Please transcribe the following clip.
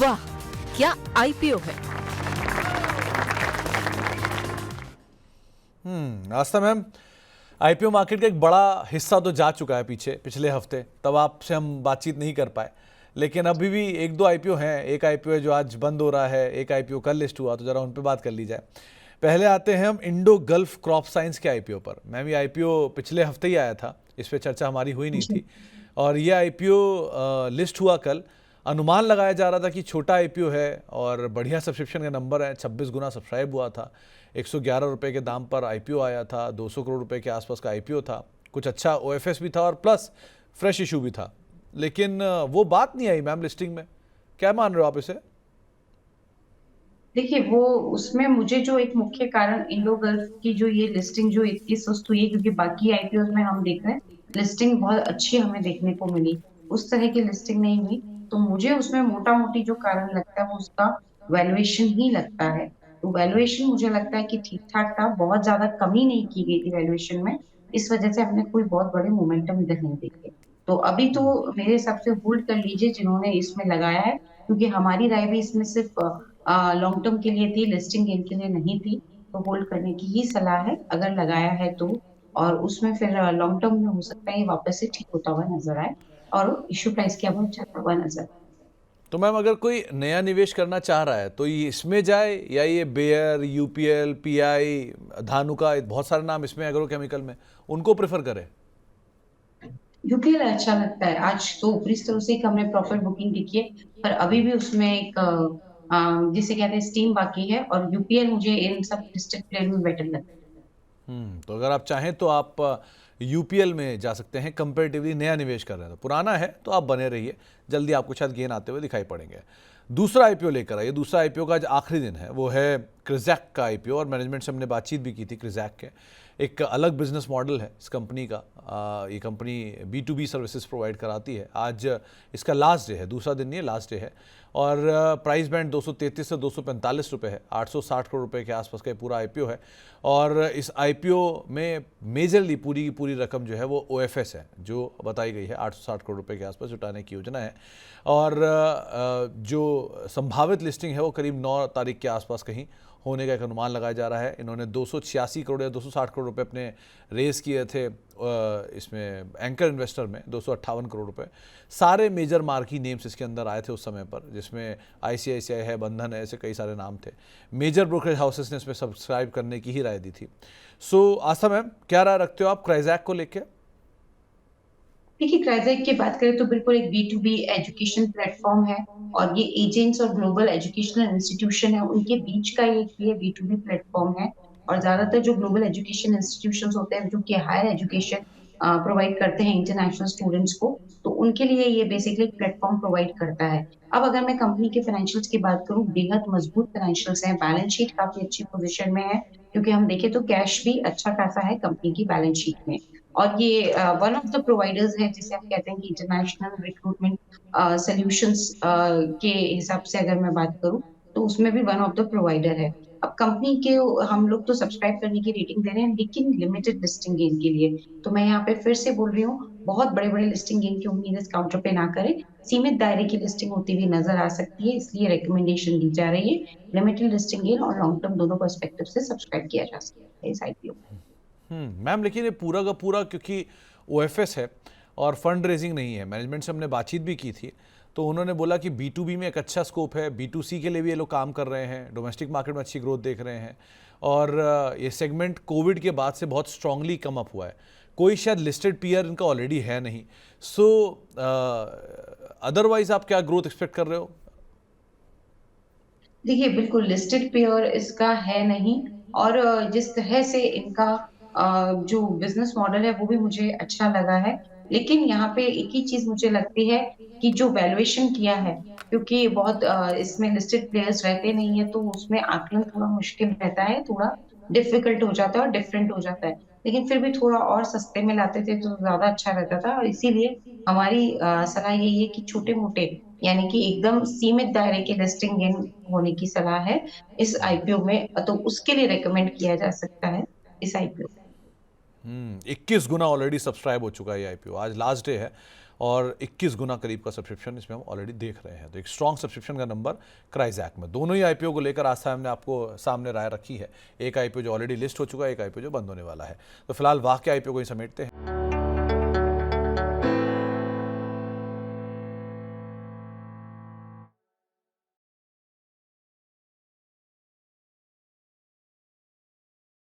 वाह, क्या आईपीओ है। आस्था मैम, आईपीओ मार्केट का एक बड़ा हिस्सा तो जा चुका है पिछले हफ्ते, तब आपसे हम बातचीत नहीं कर पाए, लेकिन अभी भी एक दो आईपीओ हैं। एक आईपीओ है जो आज बंद हो रहा है, एक आईपीओ कल लिस्ट हुआ, तो जरा उन पे बात कर ली जाए। पहले आते हैं हम इंडो गल्फ क्रॉप साइंस के आईपीओ पर। मैम, ये आईपीओ पिछले हफ्ते ही आया था, इस पर चर्चा हमारी हुई नहीं थी, और ये आईपीओ लिस्ट हुआ कल। अनुमान लगाया जा रहा था कि छोटा आईपीओ है और बढ़िया सब्सक्रिप्शन का नंबर है, 26 गुना सब्सक्राइब हुआ था, 111 रुपये के दाम पर आईपीओ आया था, 200 करोड़ रुपए के आसपास का आईपीओ था, कुछ अच्छा ओएफएस भी था और प्लस फ्रेश इशू भी था। लेकिन वो बात नहीं आई मैम लिस्टिंग में। क्या मान रहे हो आप इसे? देखिए, वो उसमें मुझे जो एक मुख्य कारण इंडो गल्फ की जो ये लिस्टिंग जो इतनी सुस्त हुई है, क्योंकि बाकी आईपीओ में हम देख रहे हैं लिस्टिंग बहुत अच्छी हमें देखने को मिली, उस तरह की लिस्टिंग नहीं हुई। तो मुझे उसमें मोटा मोटी जो कारण लगता है वो उसका वैल्यूएशन ही लगता है। तो वैल्यूएशन मुझे लगता है कि ठीक ठाक था, बहुत ज्यादा कमी नहीं की गई थी वैल्यूएशन में, इस वजह से हमने कोई बहुत बड़े मोमेंटम इधर नहीं देखे। तो अभी तो मेरे हिसाब से होल्ड कर लीजिए जिन्होंने इसमें लगाया है, क्योंकि हमारी राय भी इसमें सिर्फ लॉन्ग टर्म के लिए थी, लिस्टिंग गेन के लिए नहीं थी। तो होल्ड करने की ही सलाह है अगर लगाया है तो। और उसमें फिर लॉन्ग टर्म में हो सकता है ये वापस से ठीक होता हुआ नजर आए और इश्यू प्राइस के अबाउट जाता हुआ नजर आए। तो मैम, अगर कोई नया निवेश करना चाह रहा है तो ये इसमें जाए, या ये बेयर, यूपीएल, पीआई, धानुका, बहुत सारे नाम इसमें एग्रोकेमिकल में, उनको प्रेफर करें? यूपीएल अच्छा लगता है, आज तो ऊपरी स्तरों से एक हमने प्रॉफिट बुकिंग दिखी है, पर अभी भी उसमें एक जिसे कहते हैं स्टीम बाकी है, और यूपीएल मुझे इन सब लिस्टेड प्लेयर में बेटर लगता है। तो अगर आप चाहें तो आप यूपीएल में जा सकते हैं। कंपेरेटिवली नया निवेश कर रहे हैं तो, पुराना है तो आप बने रहिए, जल्दी आपको शायद गेन आते हुए दिखाई पड़ेंगे। दूसरा आईपीओ लेकर आइए। दूसरा आईपीओ का आज आखिरी दिन है, वो है क्रिजैक का आईपीओ, और मैनेजमेंट से हमने बातचीत भी की थी। क्रिजैक के एक अलग बिजनेस मॉडल है इस कंपनी का। ये कंपनी B2B सर्विसेज प्रोवाइड कराती है। आज इसका लास्ट डे है, दूसरा दिन नहीं है, लास्ट डे है, और प्राइस बैंड 233 से 245 रुपये है। 860 करोड़ रुपए के आसपास का पूरा आईपीओ है, और इस आईपीओ में मेजरली पूरी की पूरी रकम जो है वो ओएफएस है, जो बताई गई है 860 करोड़ रुपए के आसपास जुटाने की योजना है। और जो संभावित लिस्टिंग है वो करीब 9 तारीख के आसपास कहीं होने का एक अनुमान लगाया जा रहा है। इन्होंने 286 करोड़ या 260 करोड़ रुपए अपने रेस किए थे इसमें एंकर इन्वेस्टर में, 258 करोड़ रुपए। सारे मेजर मार्की नेम्स इसके अंदर आए थे उस समय पर, जिसमें आईसीआईसीआई है, बंधन है, ऐसे कई सारे नाम थे। मेजर ब्रोकरेज हाउसेस ने इसमें सब्सक्राइब करने की ही राय दी थी। सो आस्था मैम, क्या राय रखते हो आप क्राइजैक को लेकर? देखिए, क्राइजैक की बात करें तो बिल्कुल एक B2B एजुकेशन प्लेटफॉर्म है, और ये एजेंट्स और ग्लोबल एजुकेशनल इंस्टीट्यूशन है उनके बीच का एक ये B2B प्लेटफॉर्म है। और ज्यादातर जो ग्लोबल एजुकेशन इंस्टीट्यूशंस होते हैं जो कि हायर एजुकेशन प्रोवाइड करते हैं इंटरनेशनल स्टूडेंट्स को, तो उनके लिए ये बेसिकली एक प्लेटफॉर्म प्रोवाइड करता है। अब अगर मैं कंपनी के फाइनेंशियल्स की बात करूं, बेहद मजबूत फाइनेंशियल्स हैं, बैलेंस शीट काफी अच्छी पोजीशन में है, क्योंकि हम देखें तो कैश भी अच्छा खासा है कंपनी की बैलेंस शीट में। और ये वन ऑफ द प्रोवाइडर्स है जिसे हम कहते हैं कि इंटरनेशनल रिक्रूटमेंट सॉल्यूशंस के हिसाब से अगर मैं बात करूं तो उसमें भी वन ऑफ द प्रोवाइडर है। अब कंपनी के हम लोग तो सब्सक्राइब करने की रेटिंग दे रहे हैं, लेकिन लिमिटेड लिस्टिंग गेन के लिए। तो मैं यहाँ पे फिर से बोल रही हूँ, बहुत बड़े बड़े लिस्टिंग गेन की उम्मीद इस काउंटर पे ना करें। सीमित दायरे की लिस्टिंग होती हुई नजर आ सकती है, इसलिए रिकमेंडेशन दी जा रही है लिमिटेड लिस्टिंग गेन और लॉन्ग टर्म दोनों पर्सपेक्टिव से सब्सक्राइब किया जा सकता है इस आईपीओ। मैम, लेकिन ये पूरा का पूरा क्योंकि ओएफएस है और फंड रेजिंग नहीं है, मैनेजमेंट से हमने बातचीत भी की थी, तो उन्होंने बोला कि B2B में एक अच्छा स्कोप है, B2C के लिए भी ये लोग काम कर रहे हैं, डोमेस्टिक मार्केट में अच्छी ग्रोथ देख रहे हैं, और ये सेगमेंट कोविड के बाद से बहुत स्ट्रांगली कम अप हुआ है। कोई शायद लिस्टेड पीयर इनका ऑलरेडी है नहीं। सो अदरवाइज आप क्या ग्रोथ एक्सपेक्ट कर रहे हो? देखिए, बिल्कुल लिस्टेड पेयर इसका है नहीं, और जिस तरह से इनका जो बिजनेस मॉडल है वो भी मुझे अच्छा लगा है। लेकिन यहाँ पे एक ही चीज मुझे लगती है कि जो वैल्यूएशन किया है, क्योंकि बहुत इसमें लिस्टेड प्लेयर्स रहते नहीं है, तो उसमें आकलन थोड़ा मुश्किल रहता है, थोड़ा डिफिकल्ट हो जाता है और डिफरेंट हो जाता है। लेकिन फिर भी थोड़ा और सस्ते में लाते थे तो ज्यादा अच्छा रहता था, और इसीलिए हमारी सलाह यही है कि छोटे मोटे, यानी कि एकदम सीमित दायरे के लिस्टिंग गेन होने की सलाह है इस आईपीओ में, तो उसके लिए रेकमेंड किया जा सकता है इस आईपीओ। 21 गुना ऑलरेडी सब्सक्राइब हो चुका है ये आईपीओ, आज लास्ट डे है, और 21 गुना करीब का सब्सक्रिप्शन इसमें हम ऑलरेडी देख रहे हैं। तो एक स्ट्रॉन्ग सब्सक्रिप्शन का नंबर क्राइजैक में। दोनों ही आईपीओ को लेकर आज हमने आपको सामने राय रखी है। एक आईपीओ जो ऑलरेडी लिस्ट हो चुका है, एक आईपीओ जो बंद होने वाला है। तो फिलहाल वाह के आईपीओ को ही समेटते हैं।